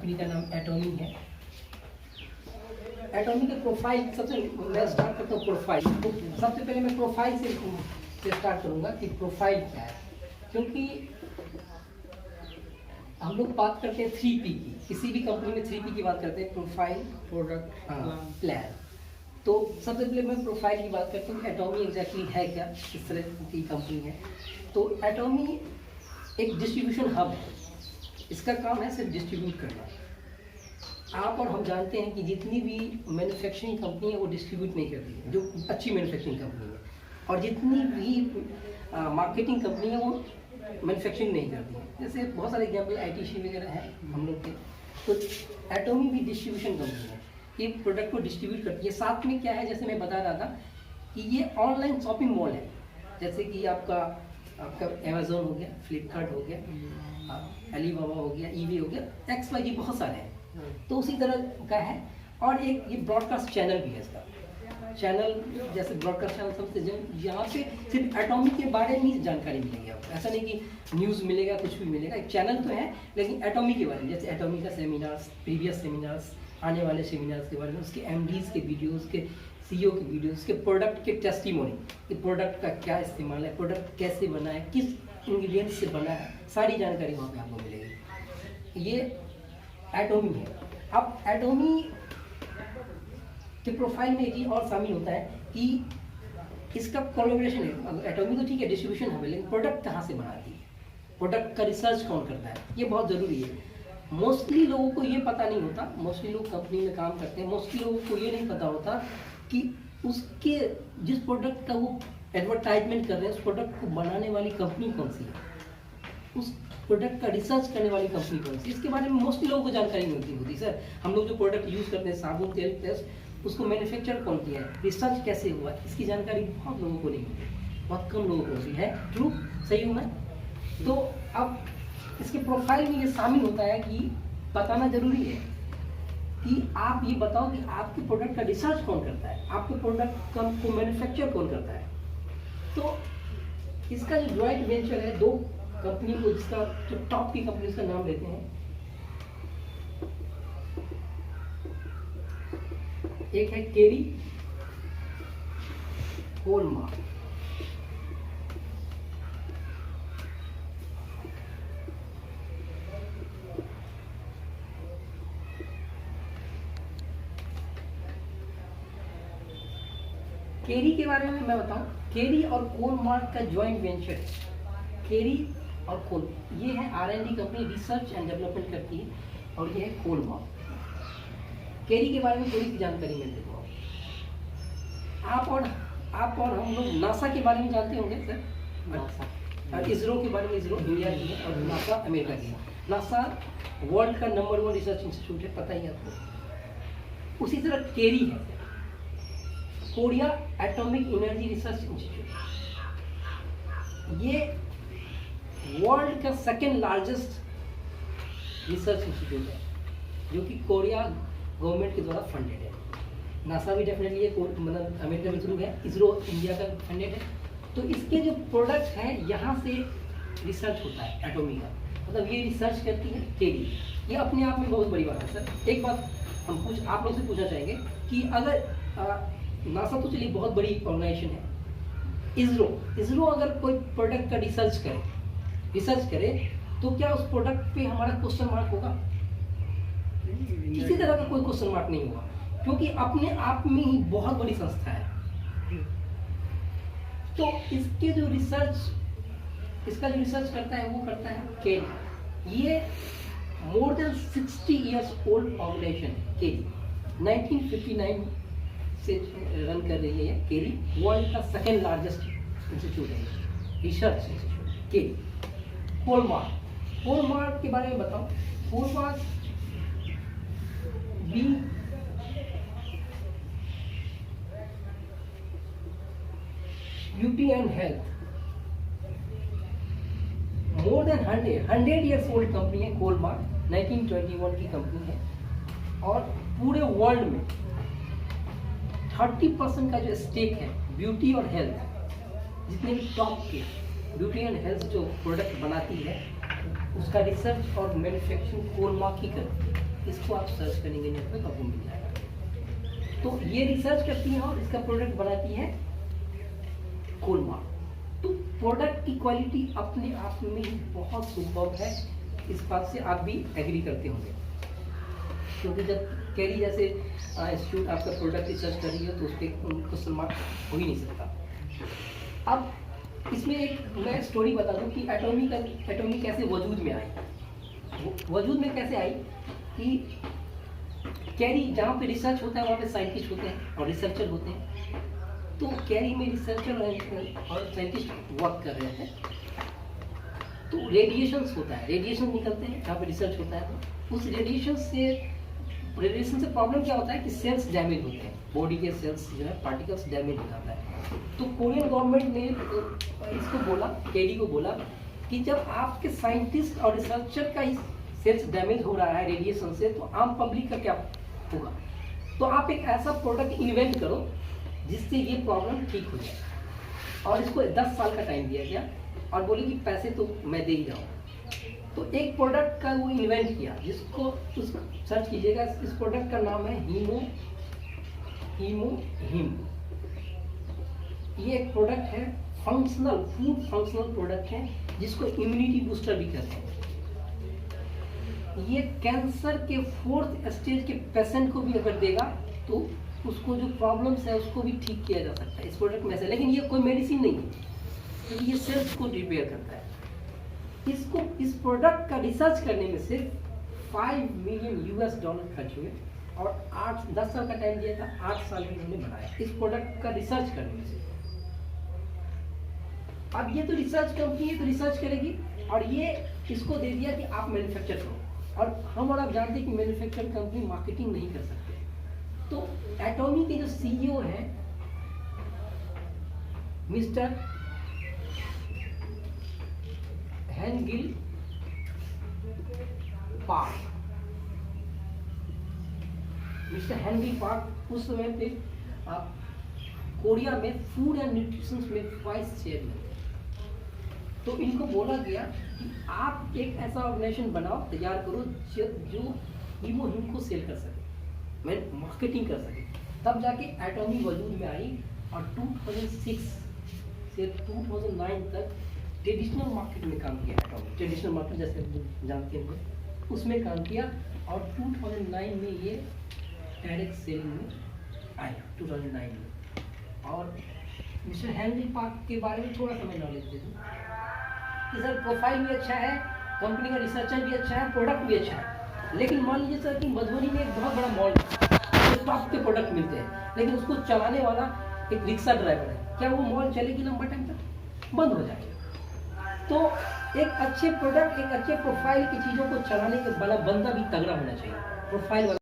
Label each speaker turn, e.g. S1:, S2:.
S1: Company का नाम एटॉमी है। एटॉमी के प्रोफाइल सबसे मैं स्टार्ट करता हूँ प्रोफाइल। तो सबसे पहले मैं प्रोफाइल से स्टार्ट करूँगा कि प्रोफाइल क्या है, क्योंकि हम लोग बात करते हैं 3P की, किसी भी कंपनी में 3P की बात करते हैं, प्रोफाइल, प्रोडक्ट, प्लान। तो सबसे पहले मैं प्रोफाइल की बात करता हूँ। एटॉमी एग्जैक्टली है क्या, किस तरह की कंपनी है। तो एटॉमी एक डिस्ट्रीब्यूशन हब है, इसका काम है सिर्फ डिस्ट्रीब्यूट करना। आप और हम जानते हैं कि जितनी भी मैन्युफैक्चरिंग कंपनी है वो डिस्ट्रीब्यूट नहीं करती है, जो अच्छी मैन्युफैक्चरिंग कंपनी है, और जितनी भी मार्केटिंग कंपनी है वो मैन्युफैक्चरिंग नहीं करती है। जैसे बहुत सारे एग्जाम्पल ITC वगैरह है हम लोग के। तो एटॉमी भी डिस्ट्रीब्यूशन कंपनी है, ये प्रोडक्ट को डिस्ट्रीब्यूट करती है। साथ में क्या है, जैसे मैं बता रहा था कि ये ऑनलाइन शॉपिंग मॉल है, जैसे कि आपका अमेजोन हो गया, फ्लिपकार्ट हो गया, अलीबाबा हो गया, eBay हो गया, XYZ बहुत सारे हैं। तो उसी तरह का है। और एक ये ब्रॉडकास्ट चैनल भी है। इसका चैनल जैसे ब्रॉडकास्ट चैनल सबसे यहाँ पे सिर्फ एटॉमी के बारे में ही जानकारी मिलेगी आपको। ऐसा नहीं कि न्यूज़ मिलेगा, कुछ भी मिलेगा। एक चैनल तो है, लेकिन एटॉमी के बारे में, जैसे एटॉमी का सेमिनार्स, प्रीवियस सेमिनार्स, आने वाले सेमिनार्स के बारे में, उसके MDs के वीडियोस, के CEO के वीडियोस, के प्रोडक्ट के टेस्टिमोनी, कि प्रोडक्ट का क्या इस्तेमाल है, प्रोडक्ट कैसे बना है, किस इंग्रेडिएंट्स से बना है, सारी जानकारी वहाँ पे आपको मिलेगी। ये एटॉमी है। अब एटॉमी के प्रोफाइल में एक चीज और शामिल होता है कि इसका कोलैबोरेशन है। एटॉमी तो ठीक है, डिस्ट्रीब्यूशन है, लेकिन प्रोडक्ट कहाँ से बनाती है, प्रोडक्ट का रिसर्च कौन करता है, ये बहुत ज़रूरी है। मोस्टली लोगों को ये पता नहीं होता, मोस्टली लोग कंपनी में काम करते हैं, मोस्टली लोगों को ये नहीं पता होता कि उसके जिस प्रोडक्ट का वो एडवर्टाइजमेंट कर रहे हैं, उस प्रोडक्ट को बनाने वाली कंपनी कौन सी है, उस प्रोडक्ट का रिसर्च करने वाली कंपनी कौन सी, इसके बारे में मोस्टली लोगों को जानकारी नहीं होती। सर हम लोग जो प्रोडक्ट यूज़ करते हैं, साबुन, तेल, पेस्ट, उसको मैन्युफैक्चर कौन किया है, रिसर्च कैसे हुआ, इसकी जानकारी बहुत लोगों को नहीं होती, बहुत कम लोगों को होती है। ट्रू, सही हूँ मैं? तो अब इसके प्रोफाइल में ये शामिल होता है कि बताना जरूरी है कि आप ये बताओ कि आपके प्रोडक्ट का रिसर्च कौन करता है, आपके प्रोडक्ट को मैन्युफैक्चर कौन करता है। तो इसका जो जॉइंट वेंचर है, दो कंपनी को, जिसका जो टॉप की कंपनी का नाम लेते हैं, एक है केरी होलमार्क, केरी के बारे में मैं बताऊं, केरी और कोलमार्क का जॉइंट वेंचर है। केरी और कोल, ये है R&D company, research and development करती है, और ये है कोलमार्क। केरी के बारे में थोड़ी सी जानकारी मैं देता हूँ। आप और हम लोग नासा के बारे में जानते होंगे सर, नासा, इसरो के बारे में, इसरो इंडिया की है और नासा अमेरिका की है। नासा वर्ल्ड का नंबर 1 रिसर्च इंस्टीट्यूट है, पता ही आपको। उसी तरह केरी है, Korea atomic energy research institute, ये वर्ल्ड का सेकेंड लार्जेस्ट रिसर्च इंस्टीट्यूट है, जो कि कोरिया गवर्नमेंट के द्वारा फंडेड है। नासा भी डेफिनेटली है, मतलब अमेरिका में थ्रू है, इसरो इंडिया का फंडेड है। तो इसके जो प्रोडक्ट हैं, यहाँ से रिसर्च होता है एटॉमी का, मतलब ये रिसर्च करती है केरी। ये अपने आप में बहुत बड़ी बात है सर। एक बात हम आप लोग से पूछना चाहेंगे कि अगर नासा तो चलिए बहुत बड़ी ऑर्गेनाइजेशन है, इसरो अगर कोई प्रोडक्ट का रिसर्च करे तो क्या उस प्रोडक्ट पे हमारा क्वेश्चन मार्क होगा? किसी तरह का कोई क्वेश्चन मार्क नहीं होगा, क्योंकि अपने आप में ही बहुत बड़ी संस्था है। तो इसका जो रिसर्च करता है वो करता है केरी। ये more than 60 years old organization है केरी, 1959 से रन कर रही है केरी। वर्ल्ड का सेकेंड लार्जेस्ट इंस्टीट्यूट है, रिसर्च इंस्टीट्यूट केरी। होलमार्क के बारे में बताओ। होलमार्क भी beauty and health, more than 100 years old company है होलमार्क, 1921 की कंपनी है, और पूरे वर्ल्ड में 30% का जो स्टेक है ब्यूटी और हेल्थ, जितने भी टॉप के ब्यूटी एंड हेल्थ जो प्रोडक्ट बनाती है, उसका रिसर्च और मैन्युफैक्चरिंग होलमार्क ही करती है। इसको आप सर्च करेंगे नेट पे तो आपको मिल जाएगा। तो ये रिसर्च करती है और इसका प्रोडक्ट बनाती है कोलमार्क। तो प्रोडक्ट की क्वालिटी अपने आप में ही बहुत सुपर्ब है, इस बात से आप भी एग्री करते होंगे, क्योंकि जब कैरी जैसे इंस्टीट्यूट आपका प्रोडक्ट रिसर्च कर रही है तो उस पर क्वेश्चन मार्क हो ही नहीं सकता। अब इसमें एक मैं स्टोरी बता दूं कि एटॉमी कैसे वजूद में आई। वजूद में कैसे आई कि कैरी जहाँ पे रिसर्च होता है वहाँ पे साइंटिस्ट होते हैं और रिसर्चर होते हैं। तो कैरी में रिसर्चर और साइंटिस्ट वर्क कर रहे थे, तो रेडिएशंस होता है, रेडिएशन निकलते हैं जहाँ पे रिसर्च होता है। तो उस रेडिएशन से प्रॉब्लम क्या होता है कि सेल्स डैमेज होते हैं, बॉडी के सेल्स जो है पार्टिकल्स डैमेज हो जाता है। तो कोरियन गवर्नमेंट ने इसको बोला, कैरी को बोला कि जब आपके साइंटिस्ट और रिसर्चर का सेल्स डैमेज हो रहा है रेडिएशन से, तो आम पब्लिक का क्या होगा। तो आप एक ऐसा प्रोडक्ट इन्वेंट करो जिससे ये प्रॉब्लम ठीक हो जाए। और इसको 10 साल का टाइम दिया गया और बोले कि पैसे तो मैं दे ही रहा हूँ। तो एक प्रोडक्ट का वो इन्वेंट किया जिसको उस सर्च कीजिएगा, इस प्रोडक्ट का नाम है हिम। ये एक प्रोडक्ट है, फंक्शनल फूड फंक्शनल प्रोडक्ट है, जिसको इम्यूनिटी बूस्टर भी कहते हैं। ये कैंसर के 4th स्टेज के पेशेंट को भी अगर देगा तो उसको जो प्रॉब्लम्स है उसको भी ठीक किया जा सकता है इस प्रोडक्ट में से। लेकिन ये कोई मेडिसिन नहीं है, क्योंकि ये सेल्स को रिपेयर करता है। इस प्रोडक्ट का रिसर्च करने में सिर्फ $5 मिलियन खर्च हुए और 8-10 साल का टाइम दिया था, 8 साल में उन्होंने बनाया इस प्रोडक्ट का रिसर्च करने में से। अब ये तो रिसर्च कंपनी है तो रिसर्च करेगी और ये इसको दे दिया कि आप मैन्युफैक्चर करो, और हम और आप जानते हैं कि मैन्युफैक्चर कंपनी मार्केटिंग नहीं कर सकते। तो एटॉमी के जो सीईओ हैं मिस्टर हेनगिल पार्क, उस समय पे कोरिया में फूड एंड न्यूट्रिशन में वाइस चेयरमैन थे। तो इनको बोला गया कि आप एक ऐसा ऑर्गेनाइजेशन बनाओ, तैयार करो जो हिम को सेल कर सके, मार्केटिंग कर सके। तब जाके एटॉमी वजूद में आई और 2006 से 2009 तक ट्रेडिशनल मार्केट में काम किया एटॉमी। ट्रेडिशनल मार्केट जैसे जानते हैं उसमें काम किया और 2009 में ये डायरेक्ट सेल में आया 2009 में। और मिस्टर हेनरी पार्क के बारे में थोड़ा सा मैं नॉलेज दे दूँ कि सर प्रोफाइल भी अच्छा है, कंपनी का रिसर्चर भी अच्छा है, प्रोडक्ट भी अच्छा है। लेकिन मान लीजिए सर कि मधुबनी में एक बहुत बड़ा मॉल है, टॉप के प्रोडक्ट मिलते हैं, लेकिन उसको चलाने वाला एक रिक्शा ड्राइवर है, क्या वो मॉल चलेगी लंबा टाइम तक? बंद हो जाएगा। तो एक अच्छे प्रोडक्ट, एक अच्छे प्रोफाइल की चीज़ों को चलाने के वाला बंदा भी तगड़ा होना चाहिए, प्रोफाइल वाला।